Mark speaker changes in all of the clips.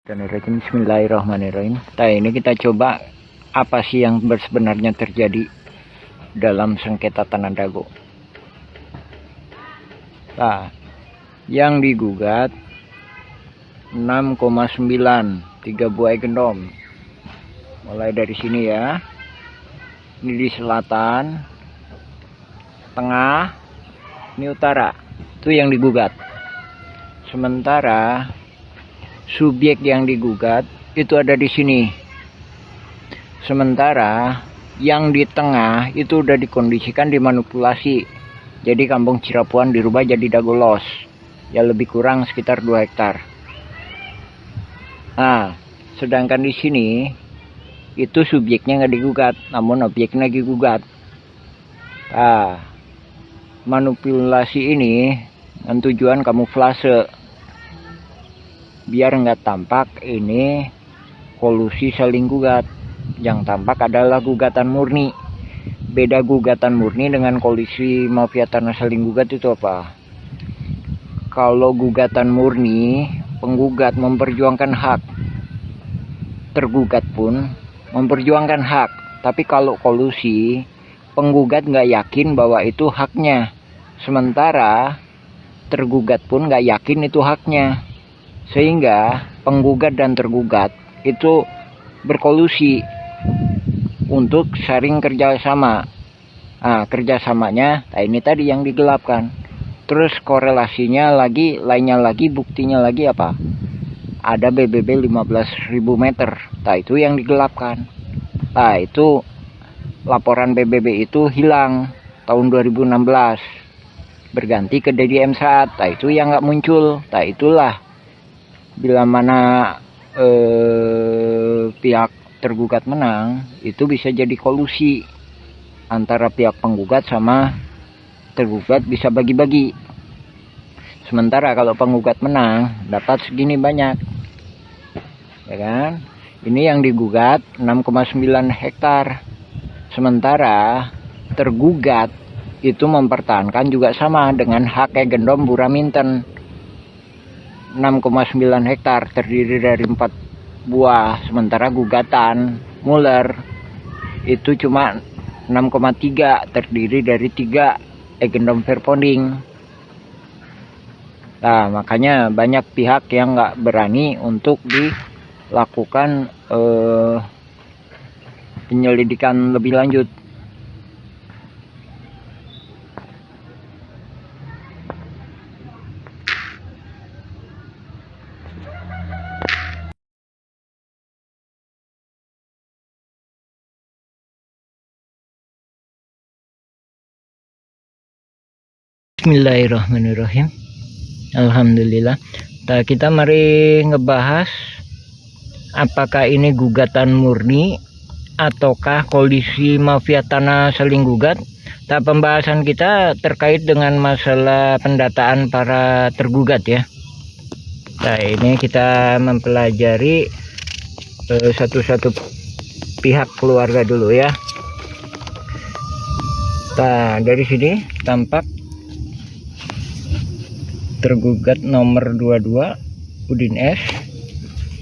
Speaker 1: Bismillahirrahmanirrahim. Nah, ini kita coba apa sih yang sebenarnya terjadi dalam sengketa tanah dago. Nah, yang digugat 6,9 3 buah gendom. Mulai dari sini ya. Ini di selatan, tengah, ini utara. Itu yang digugat. Sementara subjek yang digugat itu ada di sini. Sementara yang di tengah itu udah dikondisikan, dimanipulasi. Jadi kampung Cirapuan dirubah jadi Dagolos. Ya lebih kurang sekitar 2 hektar. Nah, sedangkan di sini itu subjeknya nggak digugat, namun objeknya digugat. Nah, manipulasi ini dengan tujuan kamuflase, biar nggak tampak ini kolusi saling gugat. Yang tampak adalah gugatan murni. Beda gugatan murni dengan kolusi mafia tanah saling gugat itu apa? Kalau gugatan murni, penggugat memperjuangkan hak, tergugat pun memperjuangkan hak. Tapi kalau kolusi, penggugat nggak yakin bahwa itu haknya, sementara tergugat pun nggak yakin itu haknya. Sehingga penggugat dan tergugat itu berkolusi untuk saling kerjasama. Nah, kerjasamanya, nah ini tadi yang digelapkan. Terus korelasinya lagi, lainnya lagi, buktinya lagi apa? Ada BBB 15.000 meter. Nah itu yang digelapkan. Nah itu laporan BBB itu hilang tahun 2016. Berganti ke Deddy M Saat. Nah itu yang nggak muncul. Nah itulah bila mana pihak tergugat menang, itu bisa jadi kolusi antara pihak penggugat sama tergugat, bisa bagi-bagi. Sementara kalau penggugat menang dapat segini banyak, ya kan? Ini yang digugat 6,9 hektar. Sementara tergugat itu mempertahankan juga sama dengan hak gendom Buraminten 6,9 hektar, terdiri dari 4 buah. Sementara gugatan Muller itu cuma 6,3, terdiri dari 3 gendom verponding. Nah makanya banyak pihak yang nggak berani untuk dilakukan penyelidikan lebih lanjut. Bismillahirrahmanirrahim. Alhamdulillah. Nah, kita mari ngebahas apakah ini gugatan murni ataukah kondisi mafia tanah saling gugat. Nah, pembahasan kita terkait dengan masalah pendataan para tergugat ya. Nah, ini kita mempelajari satu-satu pihak keluarga dulu ya. Nah, dari sini tampak tergugat nomor 22 Udin S,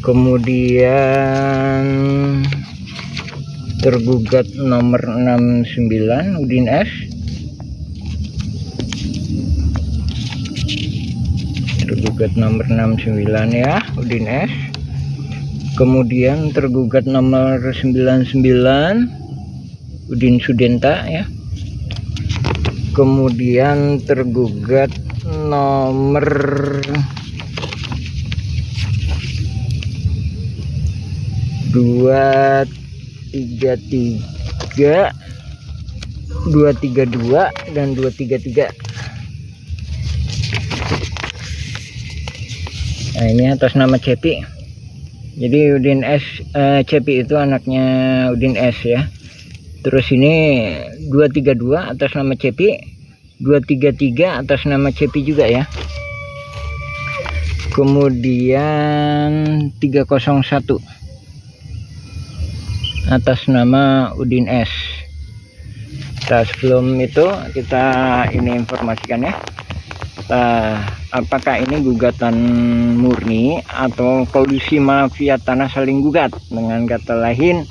Speaker 1: kemudian tergugat nomor 69 Udin S, tergugat nomor 69 ya Udin S, kemudian tergugat nomor 99 Udin Sudenta ya, kemudian tergugat nomor 233, 232 dan 233. Nah ini atas nama Cepi. Jadi Udin S, Cepi itu anaknya Udin S ya. Terus ini 232 atas nama Cepi, 233 atas nama Cepi juga ya. Kemudian 301 atas nama Udin S. Nah, sebelum itu kita ini informasikan ya. apakah ini gugatan murni atau kolusi mafia tanah saling gugat. Dengan kata lain,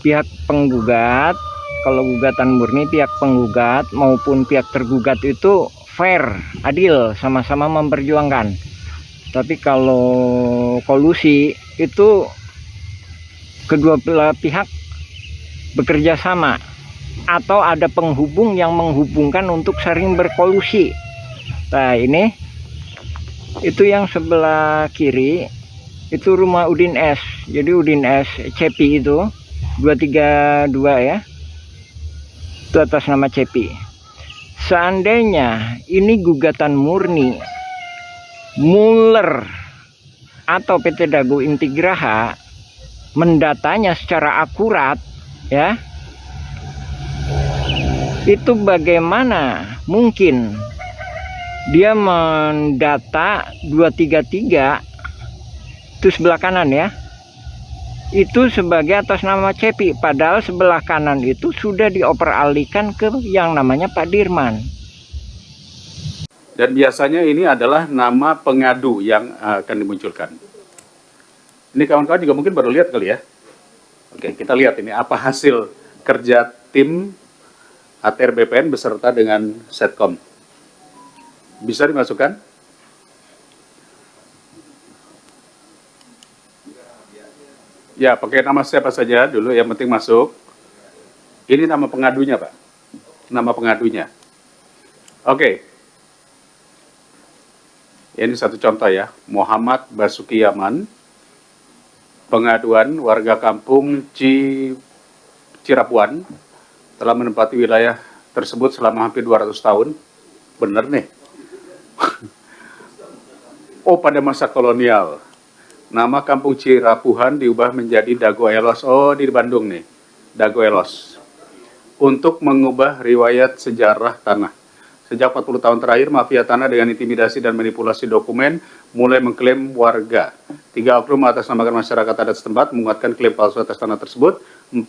Speaker 1: pihak penggugat, kalau gugatan murni pihak penggugat maupun pihak tergugat itu fair, adil, sama-sama memperjuangkan. Tapi kalau kolusi itu kedua belah pihak bekerja sama atau ada penghubung yang menghubungkan untuk saling berkolusi. Nah ini itu yang sebelah kiri itu rumah Udin S. Jadi Udin S Cepi itu 232 ya, itu atas nama Cepi. Seandainya ini gugatan murni, Muller atau PT Dago Intigraha mendatanya secara akurat ya, itu bagaimana mungkin dia mendata 233 itu sebelah kanan ya, itu sebagai atas nama Cepi, padahal sebelah kanan itu sudah dioperalihkan ke yang namanya Pak Dirman.
Speaker 2: Dan biasanya ini adalah nama pengadu yang akan dimunculkan. Ini kawan-kawan juga mungkin baru lihat kali ya. Oke, kita lihat ini apa hasil kerja tim ATR BPN beserta dengan Setcom. Bisa dimasukkan? Ya, pakai nama siapa saja dulu, yang penting masuk. Ini nama pengadunya, Pak. Nama pengadunya. Oke. Ini satu contoh ya, Muhammad Basuki Yaman, pengaduan warga kampung Cirapuan, telah menempati wilayah tersebut selama hampir 200 tahun. Bener nih. Oh, pada masa kolonial, nama kampung Cirapuhan diubah menjadi Dago Elos. Oh, di Bandung nih, Dago Elos. Untuk mengubah riwayat sejarah tanah. Sejak 40 tahun terakhir, mafia tanah dengan intimidasi dan manipulasi dokumen mulai mengklaim warga. 3 oknum mengatasnamakan masyarakat adat setempat menguatkan klaim palsu atas tanah tersebut. 4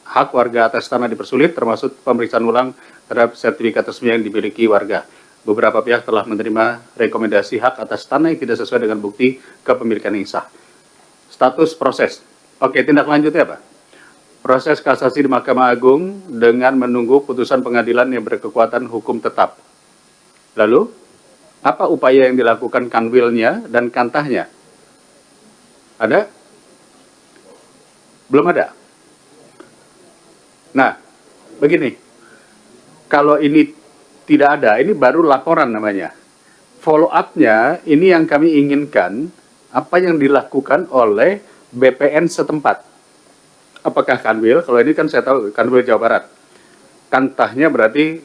Speaker 2: hak warga atas tanah dipersulit, termasuk pemeriksaan ulang terhadap sertifikat resmi yang dimiliki warga. Beberapa pihak telah menerima rekomendasi hak atas tanah yang tidak sesuai dengan bukti kepemilikan yang sah. Status proses. Oke, tindak lanjutnya apa? Proses kasasi di Mahkamah Agung dengan menunggu putusan pengadilan yang berkekuatan hukum tetap. Lalu, apa upaya yang dilakukan kanwilnya dan kantahnya? Ada? Belum ada. Nah, begini. Kalau ini tidak ada, ini baru laporan namanya. Follow up-nya, ini yang kami inginkan, apa yang dilakukan oleh BPN setempat. Apakah kanwil? Kalau ini kan saya tahu kanwil Jawa Barat. Kantahnya berarti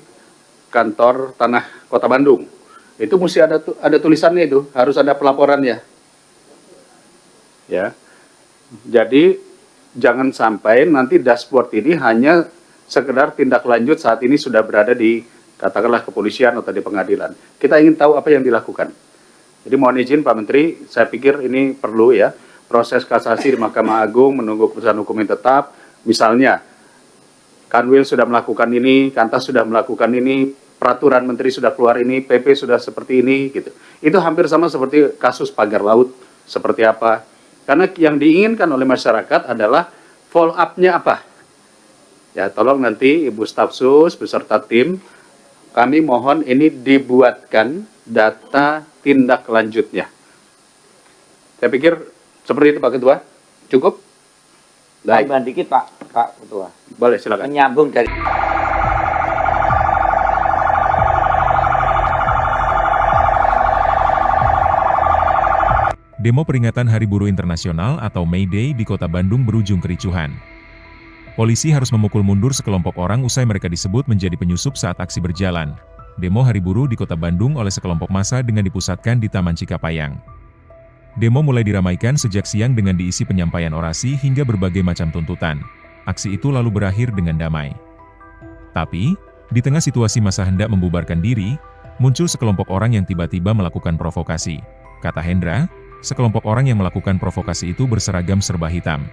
Speaker 2: kantor tanah Kota Bandung. Itu mesti ada tulisannya itu, harus ada pelaporannya. Ya. Jadi jangan sampai nanti dashboard ini hanya sekedar tindak lanjut saat ini sudah berada di katakanlah kepolisian atau di pengadilan. Kita ingin tahu apa yang dilakukan. Jadi mohon izin Pak Menteri, saya pikir ini perlu ya. Proses kasasi di Mahkamah Agung menunggu keputusan hukum yang tetap, misalnya Kanwil sudah melakukan ini, Kantas sudah melakukan ini, peraturan menteri sudah keluar ini, PP sudah seperti ini, gitu. Itu hampir sama seperti kasus pagar laut, seperti apa. Karena yang diinginkan oleh masyarakat adalah follow up-nya apa. Ya, tolong nanti Ibu Staf Sus beserta tim, kami mohon ini dibuatkan data tindak lanjutnya. Saya pikir seperti itu Pak Ketua, cukup? Baik.
Speaker 3: Tambahan dikit Pak Ketua.
Speaker 2: Boleh silakan.
Speaker 3: Menyambung dari
Speaker 4: Demo peringatan Hari Buruh Internasional atau May Day di Kota Bandung berujung kericuhan. Polisi harus memukul mundur sekelompok orang usai mereka disebut menjadi penyusup saat aksi berjalan. Demo Hari Buruh di Kota Bandung oleh sekelompok massa dengan dipusatkan di Taman Cikapayang. Demo mulai diramaikan sejak siang dengan diisi penyampaian orasi hingga berbagai macam tuntutan. Aksi itu lalu berakhir dengan damai. Tapi, di tengah situasi massa hendak membubarkan diri, muncul sekelompok orang yang tiba-tiba melakukan provokasi. Kata Hendra, sekelompok orang yang melakukan provokasi itu berseragam serba hitam.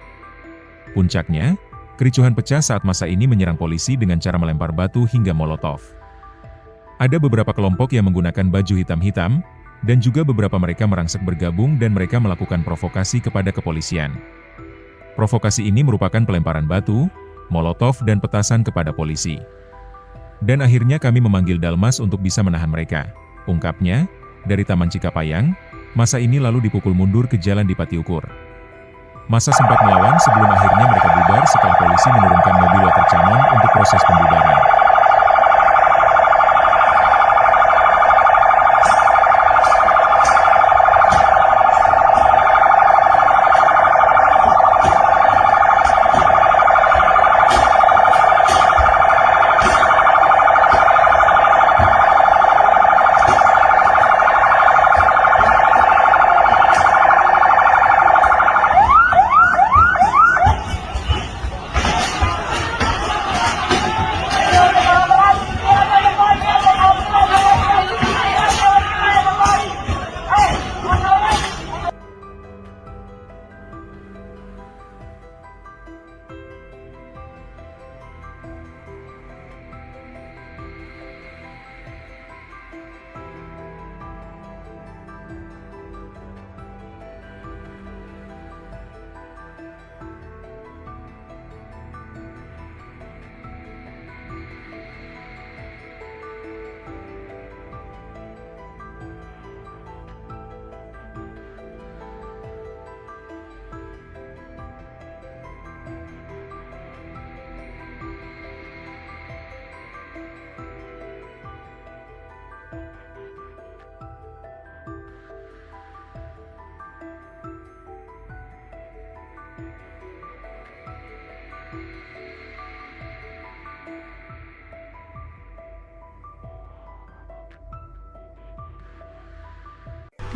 Speaker 4: Puncaknya, kericuhan pecah saat massa ini menyerang polisi dengan cara melempar batu hingga molotov. Ada beberapa kelompok yang menggunakan baju hitam-hitam, Dan juga beberapa mereka merangsek bergabung dan mereka melakukan provokasi kepada kepolisian. Provokasi ini merupakan pelemparan batu, molotov dan petasan kepada polisi. Dan akhirnya kami memanggil Dalmas untuk bisa menahan mereka. Ungkapnya, dari Taman Cikapayang, massa ini lalu dipukul mundur ke jalan di Patiukur. Massa sempat melawan sebelum akhirnya mereka bubar setelah polisi menurunkan mobil water cannon untuk proses pembubaran.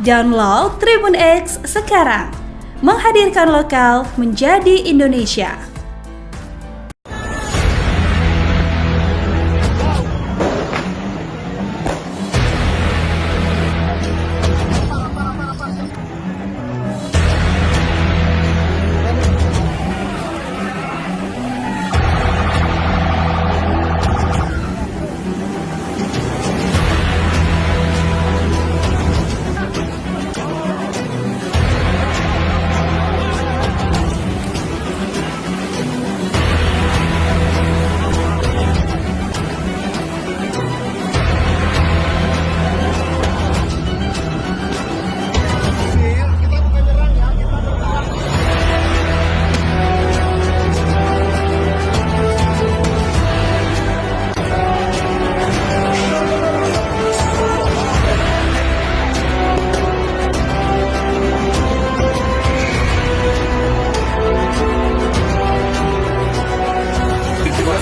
Speaker 5: Download Tribun X sekarang, menghadirkan lokal menjadi Indonesia.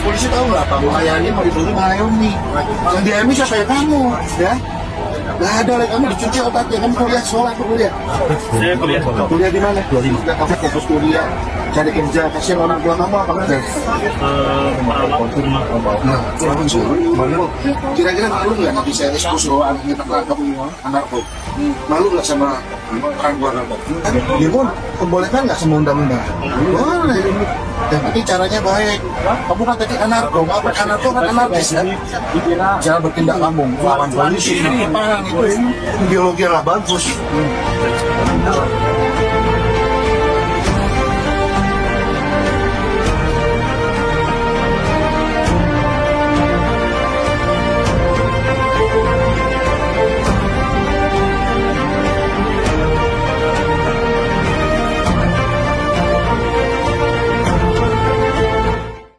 Speaker 6: Polisi tahu nggak Pak Muhayyani mau dibeli Mayomi yang diami siapa ya kamu ya nggak ada lagi kamu dicuci otaknya kamu kuliah sekolah atau kuliah kuliah di mana kamu fokus kuliah cari kerja kasihan orang tua kamu apa kerja kira-kira malu nggak bisa ekspos bahwa anaknya tertangkap anarko malu nggak sama orang tua kamu dia pun membolehkan nggak sama undang-undang boleh. Yang penting caranya baik. Kamu kan tadi anarko kan anarkis kan? Jangan bertindak kamu lawan polisi. Itu ideologi yang bagus.